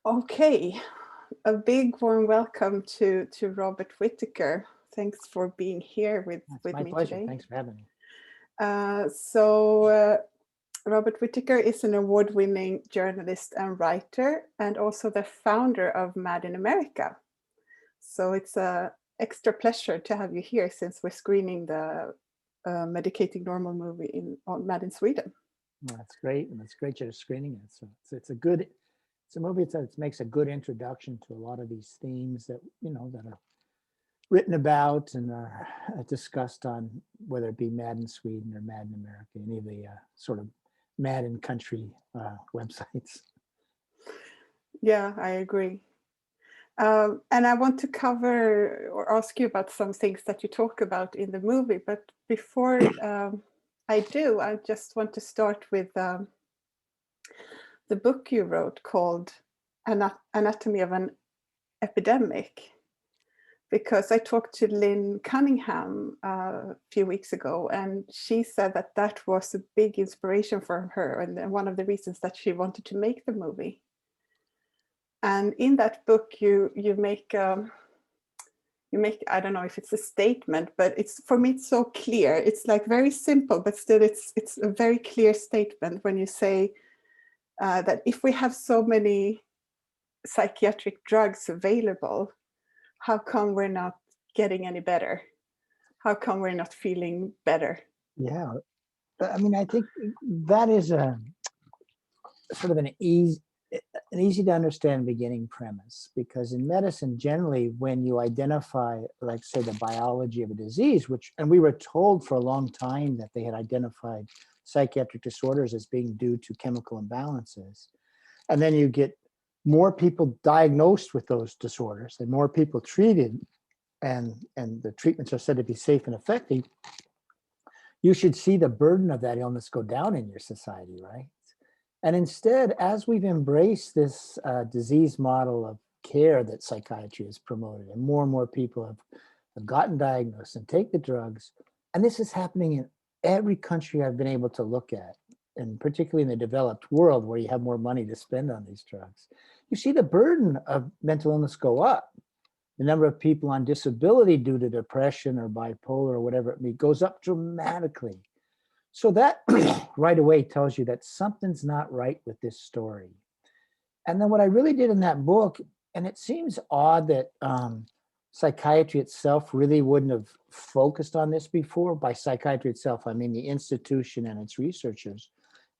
Okay, a big warm welcome to Robert Whitaker. Thanks for being here It's with my me pleasure. today. Thanks for having me. Robert Whitaker is an award-winning journalist and writer, and also the founder of Mad in America. So it's a extra pleasure to have you here since we're screening the Medicating Normal movie on Mad in Sweden. Well, that's great, and it's great you're screening it. So it's a movie that makes a good introduction to a lot of these themes that that are written about and are discussed on, whether it be Mad in Sweden or Mad in America, any of the sort of Mad in Country websites. Yeah, I agree. And I want to cover or ask you about some things that you talk about in the movie. But before I do, I just want to start with the book you wrote called Anatomy of an Epidemic. Because I talked to Lynn Cunningham a few weeks ago, and she said that that was a big inspiration for her and one of the reasons that she wanted to make the movie. And in that book, you make I don't know if it's a statement, but it's, for me, it's so clear. It's like very simple, but still it's a very clear statement when you say that if we have so many psychiatric drugs available, how come we're not getting any better? How come we're not feeling better? Yeah, I mean, I think that is a sort of an easy to understand beginning premise, because in medicine, generally, when you identify, like, say, the biology of a disease, and we were told for a long time that they had identified psychiatric disorders as being due to chemical imbalances, and then you get more people diagnosed with those disorders and more people treated, and the treatments are said to be safe and effective, you should see the burden of that illness go down in your society, right? And instead, as we've embraced this disease model of care that psychiatry has promoted, and more people have gotten diagnosed and take the drugs, and this is happening in every country I've been able to look at, and particularly in the developed world where you have more money to spend on these drugs, you see the burden of mental illness go up. The number of people on disability due to depression or bipolar or whatever it may be goes up dramatically. So that right away tells you that something's not right with this story. And then what I really did in that book, and it seems odd that psychiatry itself really wouldn't have focused on this before. By psychiatry itself, I mean the institution and its researchers.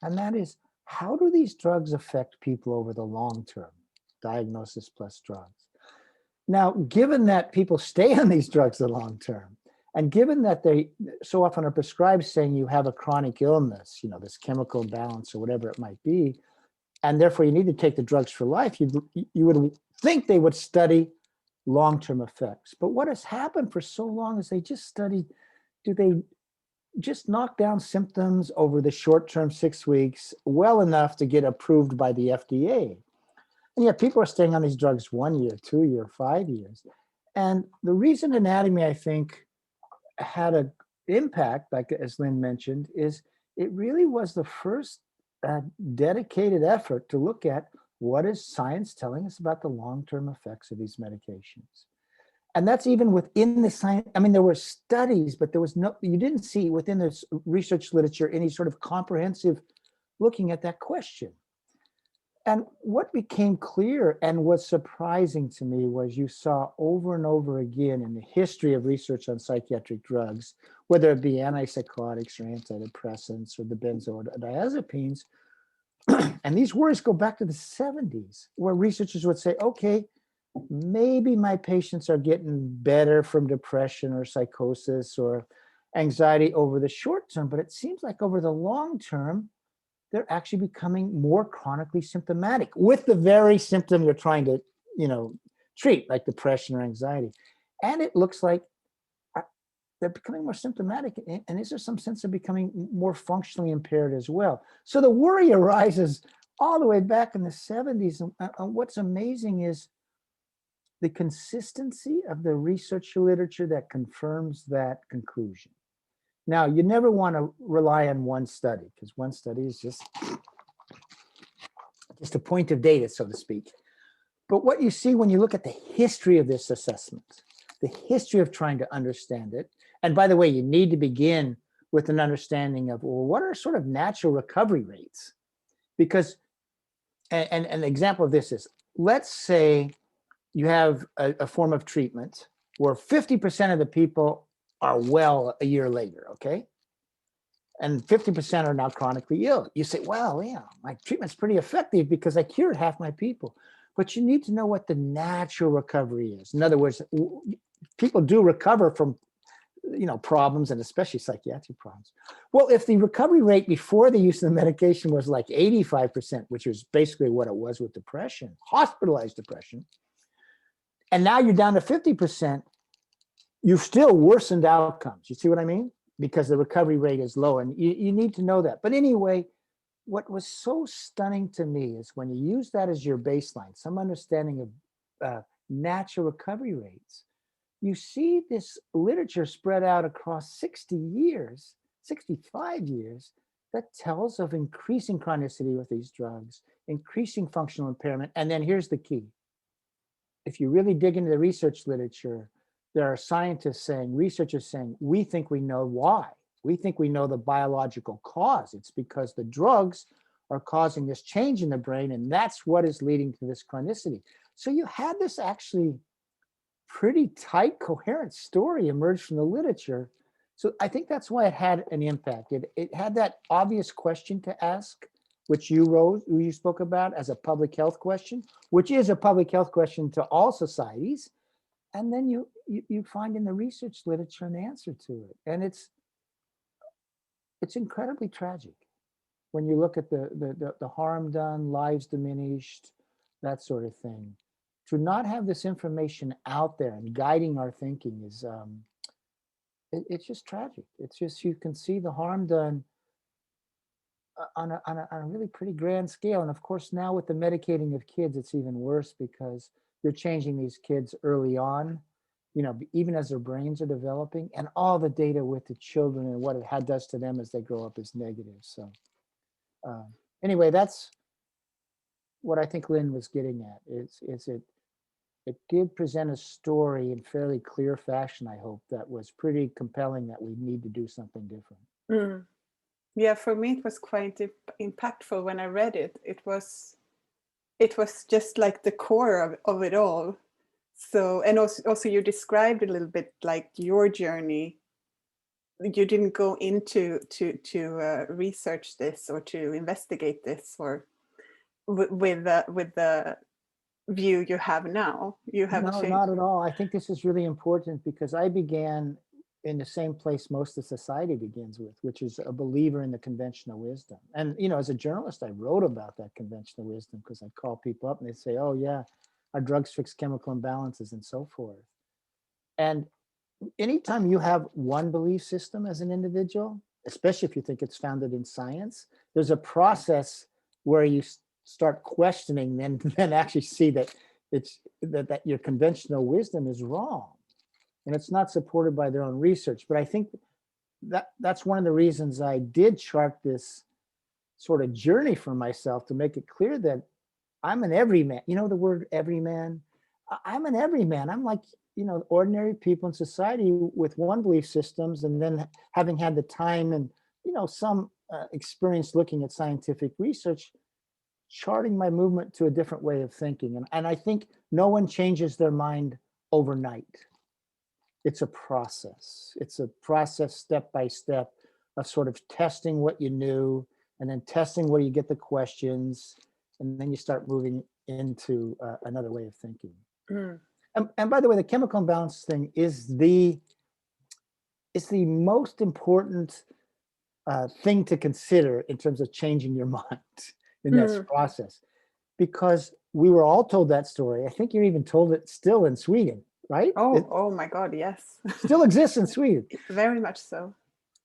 And that is, how do these drugs affect people over the long term? Diagnosis plus drugs. Now, given that people stay on these drugs the long term, and given that they so often are prescribed saying you have a chronic illness, this chemical imbalance or whatever it might be, and therefore you need to take the drugs for life, you would think they would study long-term effects. But what has happened for so long is they just study, do they just knock down symptoms over the short-term 6 weeks well enough to get approved by the FDA? And yet people are staying on these drugs 1 year, 2 year, 5 years. And the reason anatomy, I think, had an impact, like as Lynn mentioned, is it really was the first dedicated effort to look at what is science telling us about the long-term effects of these medications. And that's even within the science. I mean, there were studies, but you didn't see within this research literature any sort of comprehensive looking at that question. And what became clear and was surprising to me was you saw over and over again in the history of research on psychiatric drugs, whether it be antipsychotics or antidepressants or the benzodiazepines, and these worries go back to the 70s, where researchers would say, okay, maybe my patients are getting better from depression or psychosis or anxiety over the short term, but it seems like over the long term, they're actually becoming more chronically symptomatic with the very symptom you're trying to, treat, like depression or anxiety. And it looks like they're becoming more symptomatic. And is there some sense of becoming more functionally impaired as well? So the worry arises all the way back in the 70s. And what's amazing is the consistency of the research literature that confirms that conclusion. Now, you never want to rely on one study, because one study is just a point of data, so to speak. But what you see when you look at the history of this assessment, the history of trying to understand it, and by the way, you need to begin with an understanding of, well, what are sort of natural recovery rates? Because, and an example of this is, let's say you have a form of treatment where 50% of the people are well a year later, okay? And 50% are now chronically ill. You say, well, yeah, my treatment's pretty effective because I cured half my people. But you need to know what the natural recovery is. In other words, people do recover from, problems, and especially psychiatric problems. Well, if the recovery rate before the use of the medication was like 85%, which is basically what it was with depression, hospitalized depression, and now you're down to 50%, you've still worsened outcomes. You see what I mean? Because the recovery rate is low, and you need to know that. But anyway, what was so stunning to me is when you use that as your baseline, some understanding of natural recovery rates, you see this literature spread out across 60 years, 65 years, that tells of increasing chronicity with these drugs, increasing functional impairment. And then here's the key. If you really dig into the research literature, there are scientists saying, researchers saying, we think we know why. We think we know the biological cause. It's because the drugs are causing this change in the brain, and that's what is leading to this chronicity. So you had this actually pretty tight, coherent story emerge from the literature. So I think that's why it had an impact. It had that obvious question to ask, which you spoke about as a public health question, which is a public health question to all societies. And then you find in the research literature an answer to it. And it's incredibly tragic when you look at the harm done, lives diminished, that sort of thing. To not have this information out there and guiding our thinking is, it's just tragic. It's just, you can see the harm done on a really pretty grand scale. And of course, now with the medicating of kids, it's even worse because you're changing these kids early on, even as their brains are developing, and all the data with the children and what it does to them as they grow up is negative. So anyway, that's what I think Lynn was getting at. It did present a story in fairly clear fashion, I hope, that was pretty compelling that we need to do something different. Mm. Yeah, for me, it was quite impactful when I read it. It was just like the core of it all. So, and also you described a little bit like your journey. You didn't go into to research this or to investigate this or with the view you have now. You have No, changed. not at all. I think this is really important because I began in the same place most of society begins with, which is a believer in the conventional wisdom. And, as a journalist, I wrote about that conventional wisdom because I call people up and they say, oh yeah, our drugs fix chemical imbalances and so forth. And anytime you have one belief system as an individual, especially if you think it's founded in science, there's a process where you start questioning and then actually see that that your conventional wisdom is wrong and it's not supported by their own research. But I think that's one of the reasons I did chart this sort of journey for myself, to make it clear that I'm an everyman. You know the word everyman? I'm an everyman. I'm like, ordinary people in society with one belief systems, and then having had the time and, some experience looking at scientific research, charting my movement to a different way of thinking. And I think no one changes their mind overnight. It's a process. It's a process step by step of sort of testing what you knew and then testing where you get the questions. And then you start moving into another way of thinking. Mm. And by the way, the chemical imbalance thing is the most important thing to consider in terms of changing your mind in this process, because we were all told that story. I think you're even told it still in Sweden, right? Oh my God, yes. Still exists in Sweden. Very much so.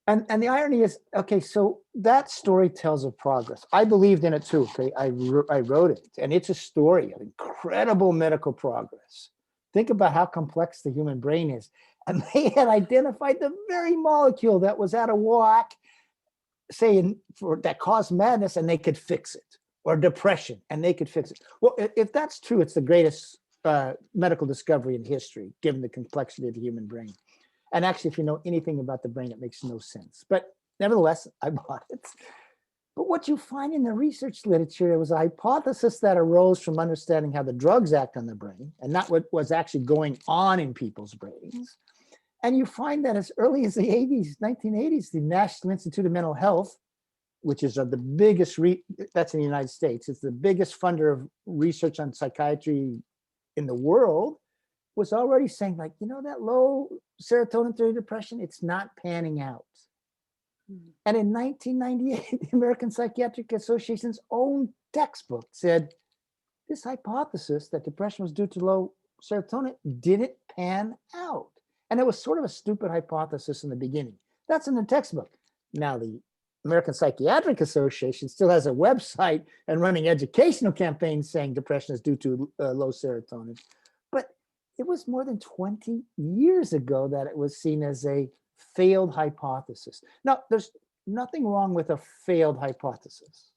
And the irony is, okay, so that story tells of progress. I believed in it too, okay? I wrote it, and it's a story of incredible medical progress. Think about how complex the human brain is. And they had identified the very molecule that was out of whack, that caused madness, and they could fix it. or depression, and they could fix it. Well, if that's true, it's the greatest medical discovery in history, given the complexity of the human brain. And actually, if you know anything about the brain, it makes no sense. But nevertheless, I bought it. But what you find in the research literature was a hypothesis that arose from understanding how the drugs act on the brain and not what was actually going on in people's brains. And you find that as early as the 80s, 1980s, the National Institute of Mental Health, which is the biggest, that's in the United States, it's the biggest funder of research on psychiatry in the world, was already saying, like, you know, that low serotonin theory depression, it's not panning out. And in 1998, the American Psychiatric Association's own textbook said this hypothesis that depression was due to low serotonin didn't pan out. And it was sort of a stupid hypothesis in the beginning. That's in the textbook. Now, the American Psychiatric Association still has a website and running educational campaigns saying depression is due to low serotonin. But it was more than 20 years ago that it was seen as a failed hypothesis. Now, there's nothing wrong with a failed hypothesis.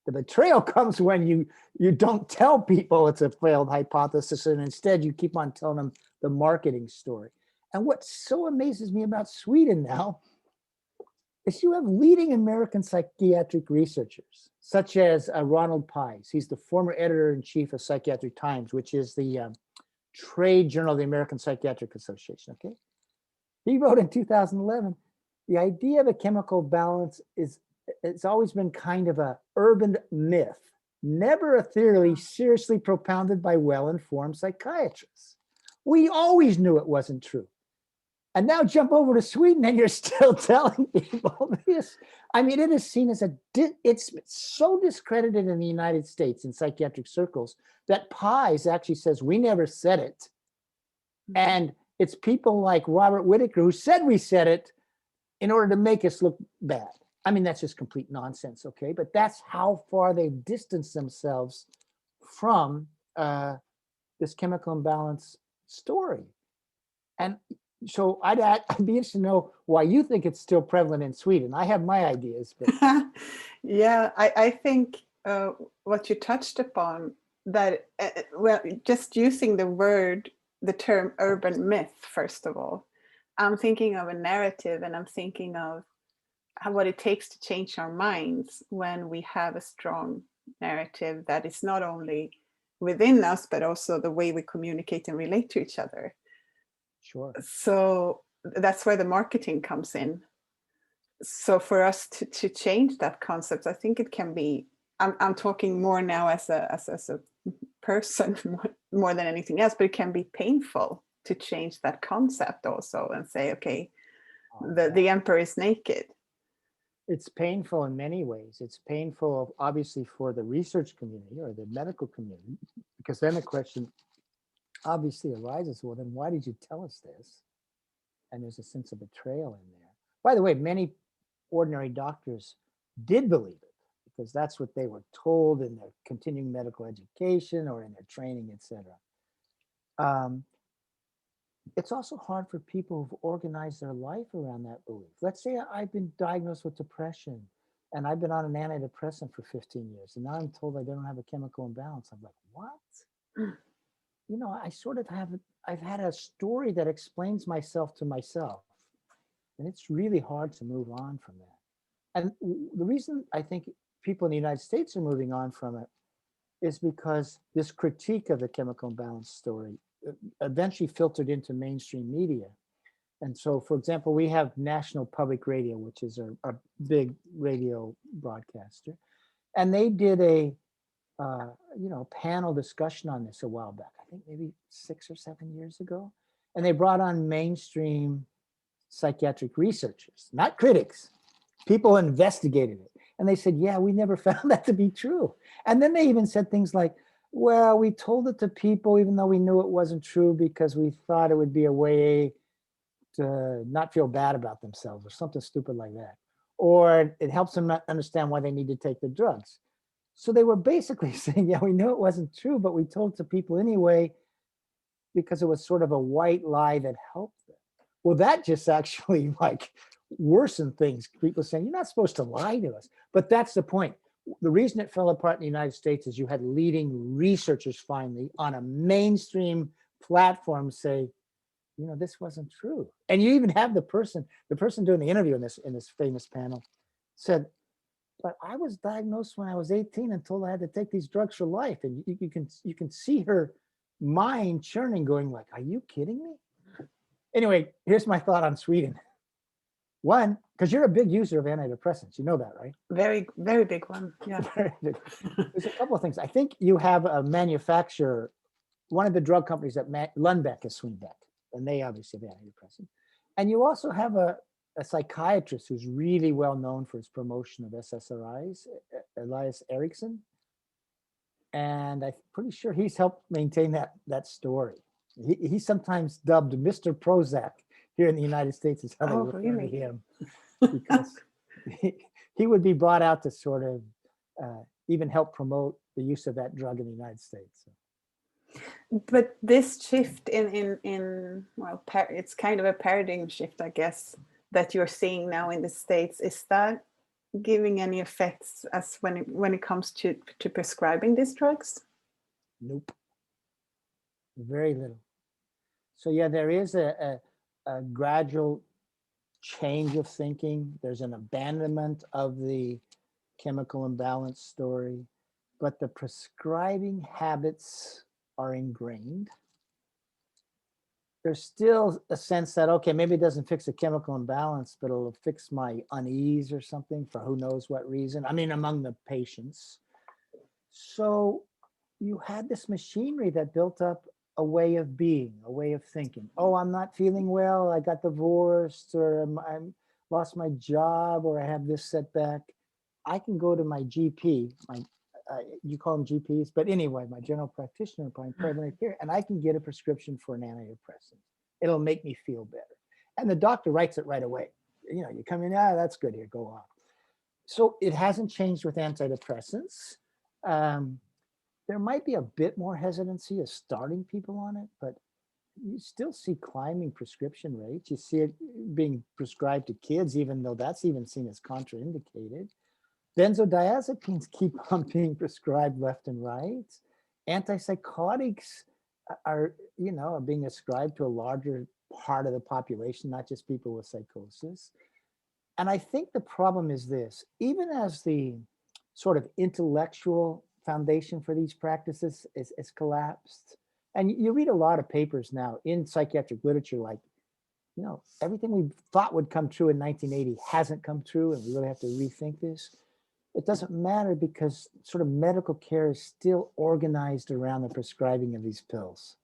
The betrayal comes when you don't tell people it's a failed hypothesis, and instead you keep on telling them the marketing story. And what so amazes me about Sweden now is you have leading American psychiatric researchers, such as Ronald Pies. He's the former editor-in-chief of Psychiatric Times, which is the trade journal of the American Psychiatric Association, okay? He wrote in 2011, the idea of a chemical balance it's always been kind of an urban myth, never a theory seriously propounded by well-informed psychiatrists. We always knew it wasn't true. And now jump over to Sweden and you're still telling people this. I mean, it is seen as it's so discredited in the United States in psychiatric circles that Pies actually says, we never said it. And it's people like Robert Whitaker who said we said it in order to make us look bad. I mean, that's just complete nonsense, okay? But that's how far they've distanced themselves from this chemical imbalance story. And so I'd be interested to know why you think it's still prevalent in Sweden. I have my ideas. But yeah, I think what you touched upon, that, well, just using the term urban myth, first of all, I'm thinking of a narrative, and I'm thinking of what it takes to change our minds when we have a strong narrative that is not only within us, but also the way we communicate and relate to each other. Sure. So that's where the marketing comes in. So for us to change that concept, I think it can be, I'm talking more now as a person more than anything else, but it can be painful to change that concept also and say, okay, the emperor is naked. It's painful in many ways. It's painful, obviously, for the research community or the medical community, because then the question obviously arises, well, then why did you tell us this? And there's a sense of betrayal in there. By the way, many ordinary doctors did believe it because that's what they were told in their continuing medical education or in their training, etc. It's also hard for people who've organized their life around that belief. Let's say I've been diagnosed with depression and I've been on an antidepressant for 15 years, and now I'm told I don't have a chemical imbalance. I'm like, what? You know, I sort of I've had a story that explains myself to myself, and it's really hard to move on from that. And the reason I think people in the United States are moving on from it is because this critique of the chemical imbalance story eventually filtered into mainstream media. And so, for example, we have National Public Radio, which is a big radio broadcaster, and they did a panel discussion on this a while back. I think maybe 6 or 7 years ago, and they brought on mainstream psychiatric researchers, not critics, people investigated it, and they said, yeah, we never found that to be true. And then they even said things like, well, we told it to people even though we knew it wasn't true because we thought it would be a way to not feel bad about themselves or something stupid like that. Or it helps them understand why they need to take the drugs. So they were basically saying, yeah, we knew it wasn't true, but we told it to people anyway because it was sort of a white lie that helped them. Well, that just actually like worsened things. People saying, you're not supposed to lie to us. But that's the point. the reason it fell apart in the United States is you had leading researchers finally on a mainstream platform say, you know, this wasn't true. And you even have the person doing the interview in this famous panel said, but I was diagnosed when I was 18 and told I had to take these drugs for life. And you can see her mind churning, going like, are you kidding me? Anyway, here's my thought on Sweden. One, because you're a big user of antidepressants, you know that, right? Very, very big one. Yeah. There's a couple of things. I think you have a manufacturer, one of the drug companies that Lundbeck is Swinbeck, and they obviously have antidepressants. And you also have a psychiatrist who's really well known for his promotion of SSRIs, Elias Eriksson. And I'm pretty sure he's helped maintain that story. He's sometimes dubbed Mr. Prozac here in the United States, is how they refer to him, because he would be brought out to sort of even help promote the use of that drug in the United States. But this shift in well, it's kind of a paradigm shift, I guess, that you're seeing now in the States. Is that giving any effects as when it comes to prescribing these drugs? Nope, very little. So yeah, there is a gradual change of thinking. There's an abandonment of the chemical imbalance story, but the prescribing habits are ingrained. There's still a sense that, okay, maybe it doesn't fix a chemical imbalance, but it'll fix my unease or something for who knows what reason. I mean, among the patients. So you had this machinery that built up a way of being, a way of thinking. Oh, I'm not feeling well, I got divorced, or I'm lost my job, or I have this setback. I can go to my GP, you call them GPs, but anyway, my general practitioner, primary care, and I can get a prescription for an antidepressant. It'll make me feel better. And the doctor writes it right away. You know, you come in, that's good, here, go on. So it hasn't changed with antidepressants. There might be a bit more hesitancy of starting people on it, but you still see climbing prescription rates. You see it being prescribed to kids, even though that's even seen as contraindicated. Benzodiazepines keep on being prescribed left and right. Antipsychotics are being ascribed to a larger part of the population, not just people with psychosis. And I think the problem is this: even as the sort of intellectual foundation for these practices is collapsed, and you read a lot of papers now in psychiatric literature, like, everything we thought would come true in 1980 hasn't come true, and we really have to rethink this. It doesn't matter, because sort of medical care is still organized around the prescribing of these pills.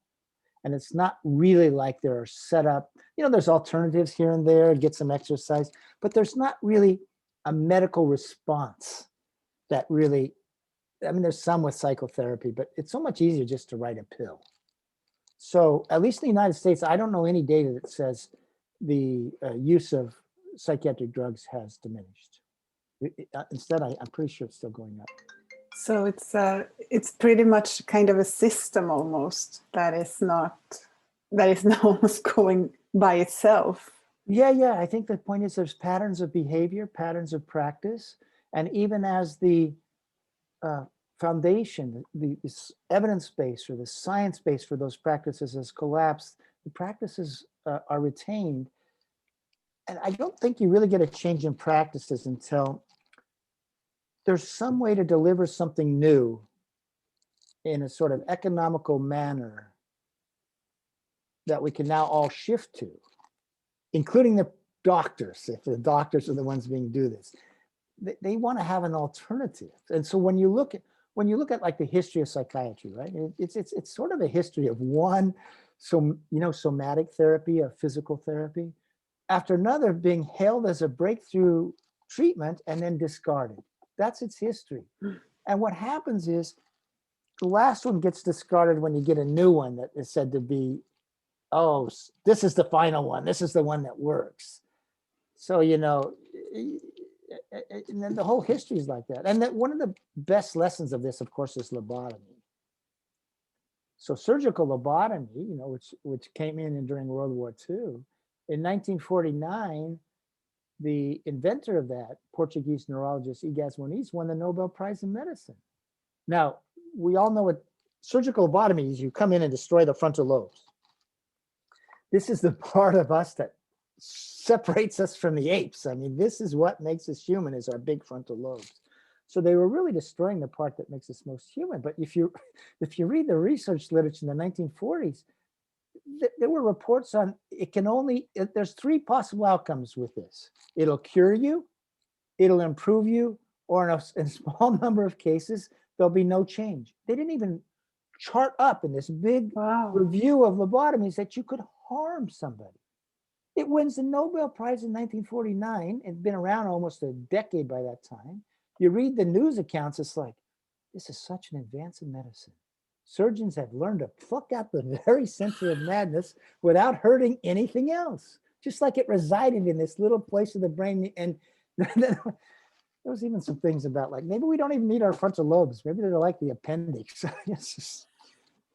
And it's not really like there are set up, there's alternatives here and there, get some exercise, but there's not really a medical response that really, there's some with psychotherapy, but it's so much easier just to write a pill. So at least in the United States, I don't know any data that says the use of psychiatric drugs has diminished. Instead, I'm pretty sure it's still going up. So it's pretty much kind of a system almost that is not almost going by itself. Yeah. I think the point is there's patterns of behavior, patterns of practice, and even as the foundation, the evidence base or the science base for those practices has collapsed, the practices are retained. And I don't think you really get a change in practices until there's some way to deliver something new in a sort of economical manner that we can now all shift to, including the doctors. If the doctors are the ones being do this, they want to have an alternative. And so when you look at like the history of psychiatry, right? It's sort of a history of one, somatic therapy, of physical therapy, after another being hailed as a breakthrough treatment and then discarded. That's its history. And what happens is the last one gets discarded when you get a new one that is said to be, oh, this is the final one. This is the one that works. So, and then the whole history is like that. And that one of the best lessons of this, of course, is lobotomy. So surgical lobotomy, which came in during World War II, in 1949, the inventor of that, Portuguese neurologist Egas Moniz, won the Nobel Prize in medicine. Now, we all know what surgical lobotomy is. You come in and destroy the frontal lobes. This is the part of us that separates us from the apes. I mean, this is what makes us human, is our big frontal lobes. So they were really destroying the part that makes us most human. But if you read the research literature in the 1940s, there were reports on there's 3 possible outcomes with this. It'll cure you, it'll improve you, or in a small number of cases, there'll be no change. They didn't even chart up in this big review of lobotomies that you could harm somebody. It wins the Nobel Prize in 1949. It's been around almost a decade by that time. You read the news accounts, it's like, this is such an advance in medicine. Surgeons have learned to pluck out the very center of madness without hurting anything else, just like it resided in this little place of the brain. And there was even some things about, like, maybe we don't even need our frontal lobes. Maybe they're like the appendix.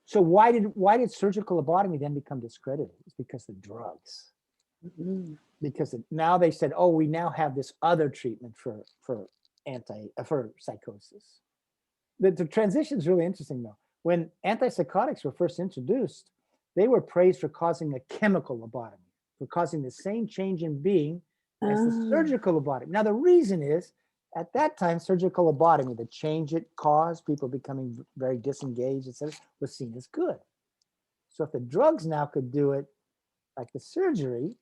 So why did surgical lobotomy then become discredited? It's because of drugs. Mm-hmm. Because now they said, oh, we now have this other treatment for psychosis. The transition is really interesting, though. When antipsychotics were first introduced, they were praised for causing a chemical lobotomy, for causing the same change in being as the surgical lobotomy. Now, the reason is, at that time, surgical lobotomy, the change it caused, people becoming very disengaged, etc., was seen as good. So if the drugs now could do it like the surgery,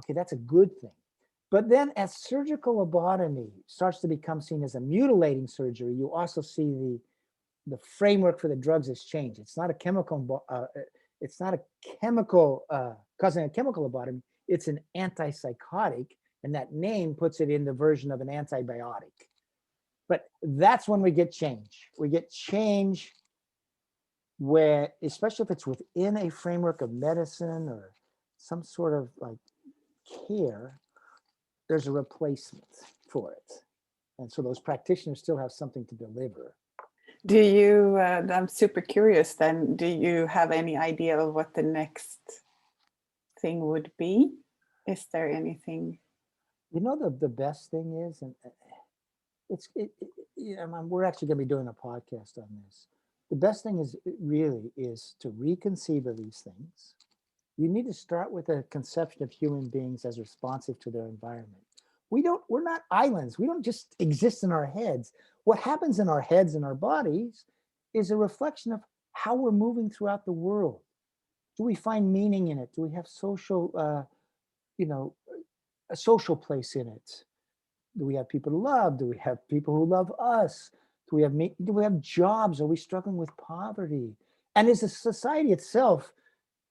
okay, that's a good thing. But then as surgical lobotomy starts to become seen as a mutilating surgery, you also see the framework for the drugs has changed. It's not a chemical, causing a chemical lobotomy. It's an antipsychotic, and that name puts it in the version of an antibiotic. But that's when we get change. We get change where, especially if it's within a framework of medicine or some sort of like care, there's a replacement for it. And so those practitioners still have something to deliver. Do you, I'm super curious then, do you have any idea of what the next thing would be? Is there anything? You know, the best thing is, and we're actually going to be doing a podcast on this. The best thing is to reconceive of these things. You need to start with a conception of human beings as responsive to their environment. We're not islands. We don't just exist in our heads. What happens in our heads and our bodies is a reflection of how we're moving throughout the world. Do we find meaning in it? Do we have social, a social place in it? Do we have people to love? Do we have people who love us? Do we have jobs? Are we struggling with poverty? And is the society itself?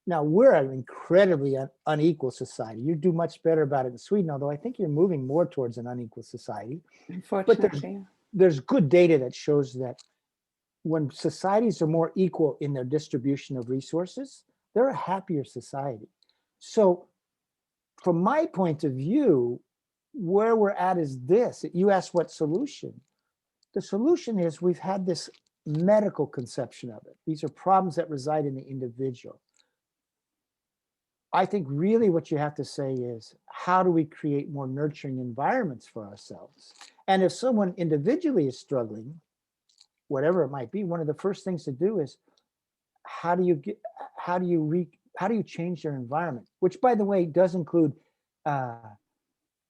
Now, we're an incredibly unequal society. You do much better about it in Sweden, although I think you're moving more towards an unequal society. Unfortunately. But there's good data that shows that when societies are more equal in their distribution of resources, they're a happier society. So from my point of view, where we're at is this. You asked what solution? The solution is we've had this medical conception of it. These are problems that reside in the individual. I think really what you have to say is, how do we create more nurturing environments for ourselves? And if someone individually is struggling, whatever it might be, one of the first things to do is, how do you change your environment? Which, by the way, does include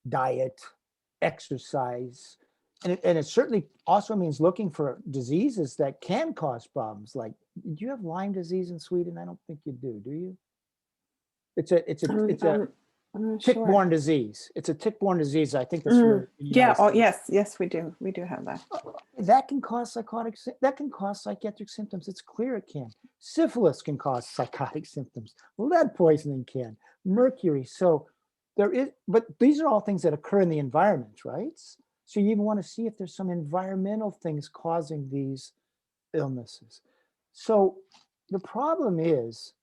diet, exercise, and it certainly also means looking for diseases that can cause problems. Like, do you have Lyme disease in Sweden? I don't think you do. Do you? It's a tick-borne disease. It's a tick-borne disease. I think that's really yes, we do. We do have that. That can cause psychiatric symptoms. It's clear it can. Syphilis can cause psychotic symptoms. Lead poisoning can. Mercury. So but these are all things that occur in the environment, right? So you even want to see if there's some environmental things causing these illnesses. So the problem is,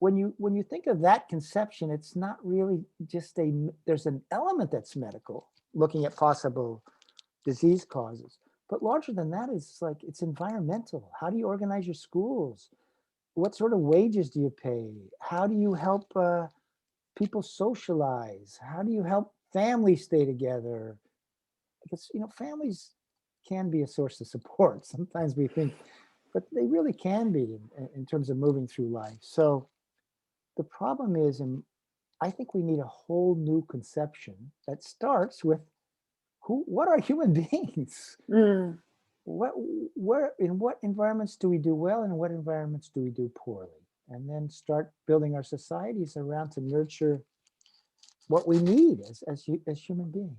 when you think of that conception, it's not really just there's an element that's medical, looking at possible disease causes. But larger than that is it's environmental. How do you organize your schools? What sort of wages do you pay? How do you help people socialize? How do you help families stay together. Because, you know, families can be a source of support. Sometimes we think, but they really can be in terms of moving through life. So the problem is, and I think we need a whole new conception that starts with what are human beings? Mm. In what environments do we do well, and in what environments do we do poorly? And then start building our societies around to nurture what we need as human beings.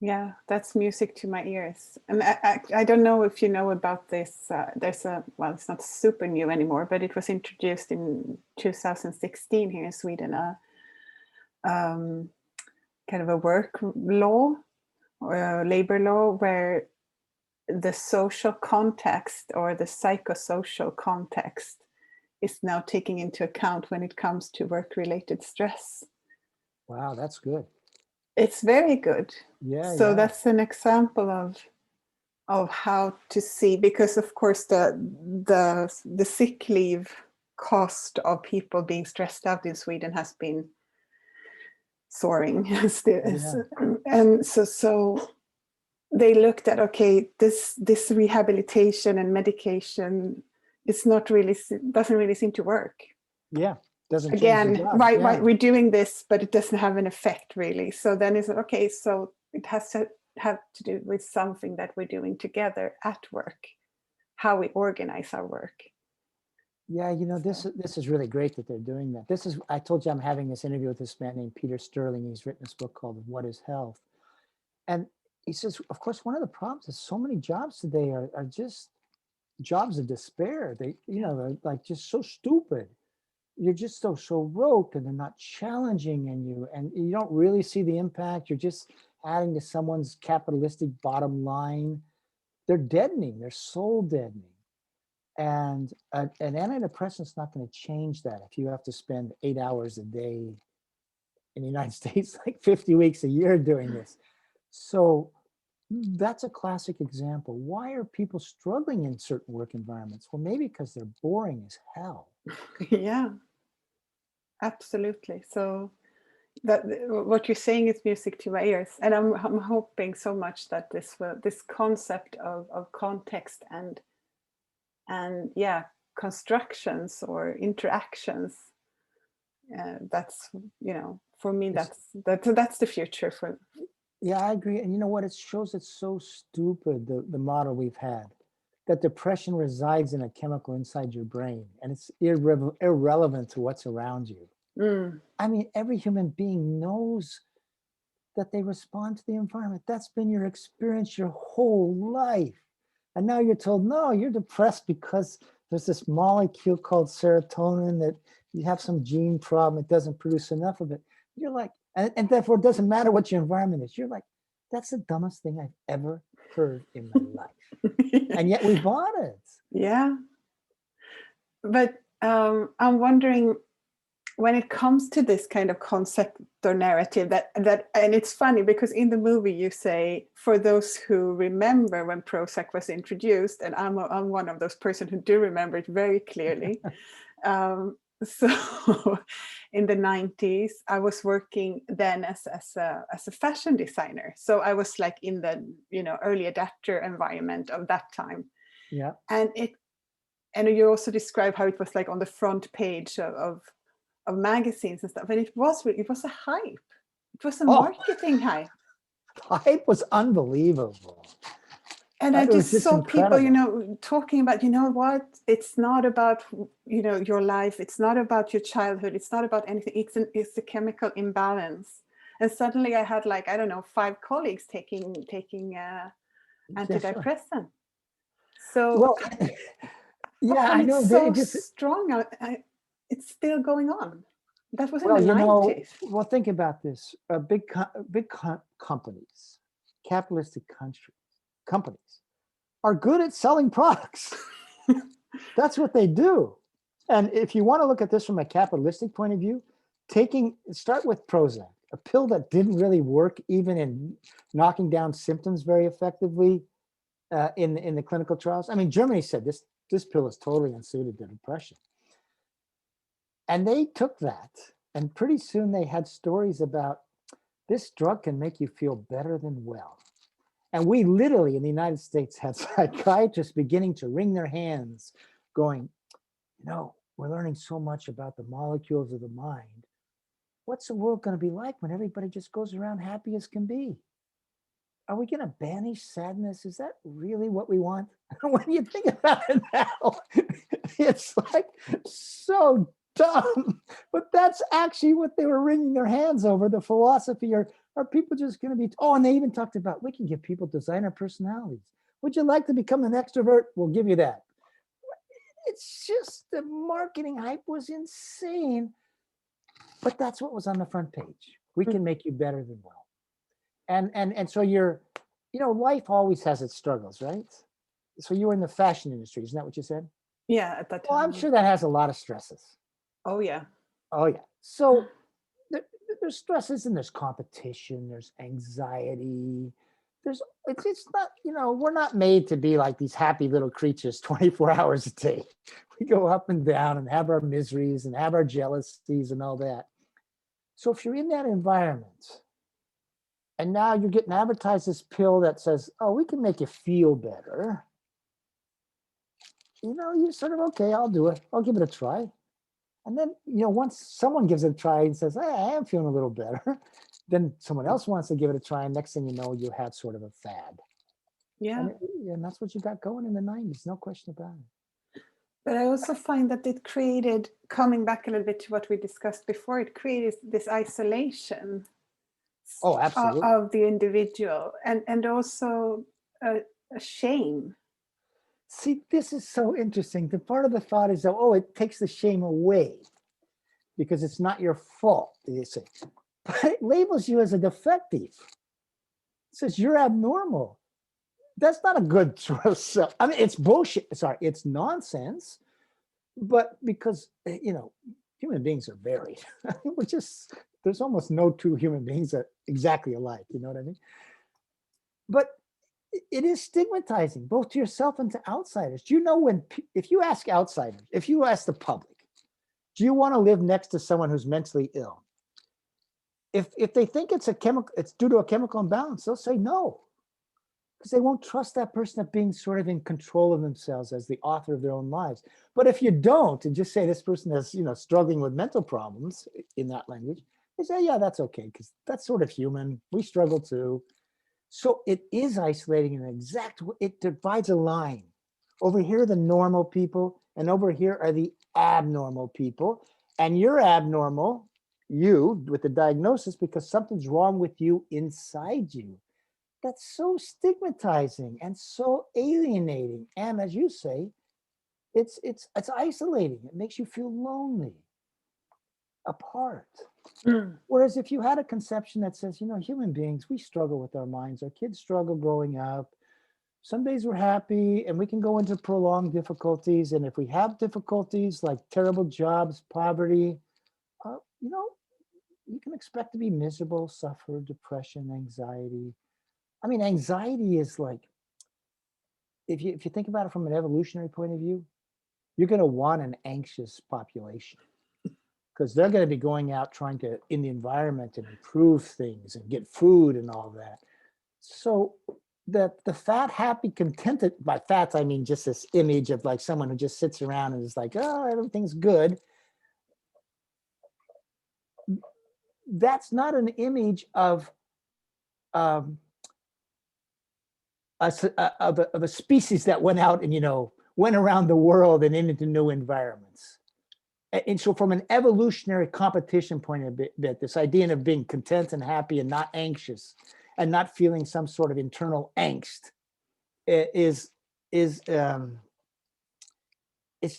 Yeah, that's music to my ears. And I don't know if you know about this. There's well, it's not super new anymore, but it was introduced in 2016 here in Sweden, kind of a work law or a labor law where the social context or the psychosocial context is now taking into account when it comes to work-related stress. Wow, that's good. It's very good. Yeah. So that's an example of how to see, because of course the sick leave cost of people being stressed out in Sweden has been soaring. And so they looked at, okay, this rehabilitation and medication doesn't really seem to work. Yeah. Doesn't Again, why we're doing this, but it doesn't have an effect really. So then it's okay, so it has to have to do with something that we're doing together at work, how we organize our work. Yeah, you know, this is really great that they're doing that. I told you I'm having this interview with this man named Peter Sterling. He's written this book called What is Health? And he says, of course, one of the problems is so many jobs today are just jobs of despair. They're like just so stupid. You're just so rote, and they're not challenging, and you don't really see the impact. You're just adding to someone's capitalistic bottom line. They're deadening. They're soul deadening. And an antidepressant is not going to change that if you have to spend 8 hours a day in the United States, like 50 weeks a year doing this. So that's a classic example. Why are people struggling in certain work environments? Well, maybe because they're boring as hell. Yeah, absolutely. So that what you're saying is music to my ears, and I'm hoping so much that this concept of context and constructions or interactions, that's, you know, for me that's the future for. Yeah, I agree. And you know what? It shows it's so stupid, the model we've had, that depression resides in a chemical inside your brain, and it's irrelevant to what's around you. I mean, every human being knows that they respond to the environment. That's been your experience your whole life. And now you're told, no, you're depressed because there's this molecule called serotonin that you have some gene problem. It doesn't produce enough of it. You're like, and therefore it doesn't matter what your environment is. You're like, that's the dumbest thing I've ever heard in my life. And yet we bought it. Yeah. But I'm wondering, when it comes to this kind of concept or narrative that and it's funny because in the movie you say, for those who remember when Prozac was introduced, and I'm one of those person who do remember it very clearly. So in the 90s, I was working then as a fashion designer. So I was like in the, you know, early adapter environment of that time. Yeah. And you also describe how it was like on the front page of magazines and stuff, and it was a hype. It was a marketing hype. The hype was unbelievable. And I just saw incredible. people, you know, talking about, you know what, it's not about, you know, your life, it's not about your childhood, it's not about anything, it's a chemical imbalance. And suddenly I had, like, I don't know, 5 colleagues taking antidepressant. So well, yeah, I know. It's so strong. It's still going on. That was in the 90s. Well, think about this. Big companies, capitalistic companies are good at selling products. That's what they do. And if you want to look at this from a capitalistic point of view, start with Prozac, a pill that didn't really work even in knocking down symptoms very effectively in the clinical trials. I mean, Germany said this pill is totally unsuited to depression. And they took that, and pretty soon they had stories about This drug can make you feel better than well. And we literally in the United States had psychiatrists beginning to wring their hands going, we're learning so much about the molecules of the mind. What's the world going to be like when everybody just goes around happy as can be? Are we going to banish sadness? Is that really what we want? When you think about it now, it's like so dumb. But that's actually what they were wringing their hands over, the philosophy. Are people just going to be, and they even talked about, we can give people designer personalities. Would you like to become an extrovert? We'll give you that. It's just the marketing hype was insane. But that's what was on the front page. We can make you better than well. And so life always has its struggles, right? So you were in the fashion industry, isn't that what you said? Yeah, at that time. Well, I'm sure that has a lot of stresses. Oh yeah. Oh yeah. So there's stresses and there's competition, there's anxiety. It's not, we're not made to be like these happy little creatures 24 hours a day. We go up and down and have our miseries and have our jealousies and all that. So if you're in that environment, and now you're getting advertised this pill that says, we can make you feel better. You're sort of, okay, I'll do it. I'll give it a try. And then, once someone gives it a try and says, hey, I am feeling a little better, then someone else wants to give it a try. And next thing you know, you have sort of a fad. Yeah. And that's what you got going in the 90s. No question about it. But I also find that it created, coming back a little bit to what we discussed before, it created this isolation. Oh, absolutely. Of the individual, and also a shame. See, this is so interesting. The part of the thought is that, it takes the shame away because it's not your fault, they say. But it labels you as a defective. It says you're abnormal. That's not a good sort of self. I mean, it's bullshit. Sorry, it's nonsense. But because, human beings are varied. There's almost no two human beings that are exactly alike. You know what I mean? But it is stigmatizing both to yourself and to outsiders. Do you know if you ask outsiders, if you ask the public, do you want to live next to someone who's mentally ill? If they think it's due to a chemical imbalance, they'll say no, because they won't trust that person of being sort of in control of themselves as the author of their own lives. But if you don't, and just say this person is, struggling with mental problems in that language, they say, yeah, that's okay, because that's sort of human. We struggle too. So it is isolating in an exact way. It divides a line. Over here are the normal people, and over here are the abnormal people. And you're abnormal, you, with the diagnosis, because something's wrong with you inside you. That's so stigmatizing and so alienating. And as you say, it's isolating. It makes you feel lonely, apart. Whereas if you had a conception that says, human beings, we struggle with our minds. Our kids struggle growing up. Some days we're happy and we can go into prolonged difficulties. And if we have difficulties like terrible jobs, poverty, you can expect to be miserable, suffer depression, anxiety. I mean, anxiety is like, if you think about it from an evolutionary point of view, you're going to want an anxious population, because they're going to be going out trying to, in the environment, and improve things and get food and all that. So the fat, happy, contented, by fat, I mean just this image of like someone who just sits around and is like, oh, everything's good. That's not an image of a species that went out and, went around the world and into new environments. And so from an evolutionary competition point of view, this idea of being content and happy and not anxious and not feeling some sort of internal angst is it's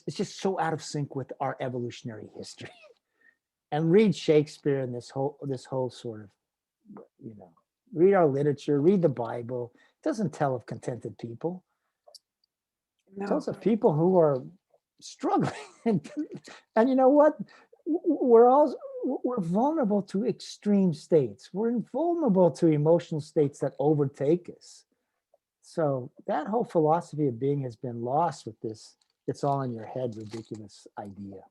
just so out of sync with our evolutionary history. And read Shakespeare and this whole sort of, read our literature, read the Bible. It doesn't tell of contented people. No. It tells of people who are struggling. And you know what? We're vulnerable to extreme states. We're vulnerable to emotional states that overtake us. So that whole philosophy of being has been lost with this "it's all in your head" ridiculous idea.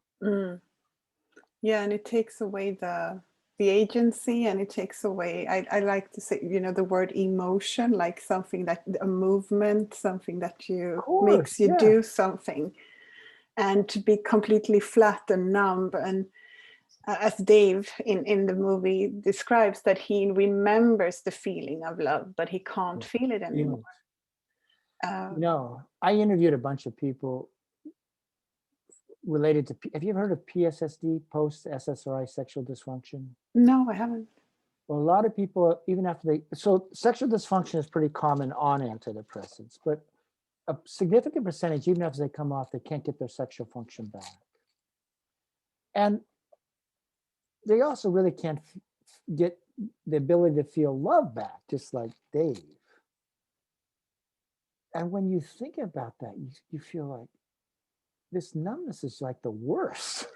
Yeah, and it takes away the agency, and it takes away, I like to say, the word emotion, like something that, a movement, something that makes you do something, and to be completely flat and numb. And as Dave in the movie describes, that he remembers the feeling of love, but he can't feel it anymore. I interviewed a bunch of people related to, have you ever heard of PSSD, post-SSRI sexual dysfunction? No, I haven't. Well, a lot of people, even after so sexual dysfunction is pretty common on antidepressants, but a significant percentage, even after they come off, they can't get their sexual function back. And they also really can't get the ability to feel love back, just like Dave. And when you think about that, you feel like this numbness is like the worst.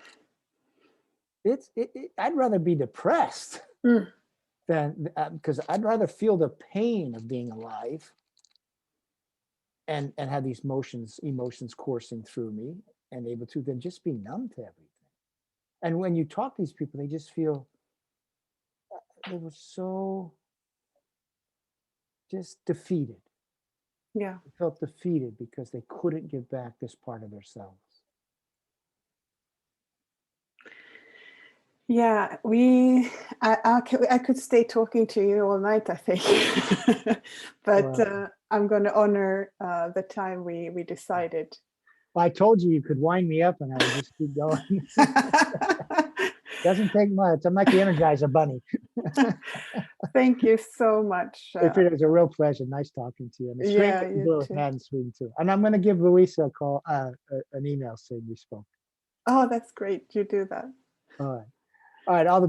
I'd rather be depressed than, because I'd rather feel the pain of being alive and have these emotions coursing through me and able to then just be numb to everything. And when you talk to these people, they just feel they were so just defeated. Yeah. They felt defeated because they couldn't give back this part of themselves. Yeah, I could stay talking to you all night, I think, but Wow. I'm going to honor the time we decided. Well, I told you could wind me up and I would just keep going. Doesn't take much. I'm like the Energizer Bunny. Thank you so much. It was a real pleasure. Nice talking to you. And it's great that you do it with Matt in Sweden too. And I'm going to give Louisa a call, an email saying we spoke. Oh, that's great. You do that. All right. All right. All the best.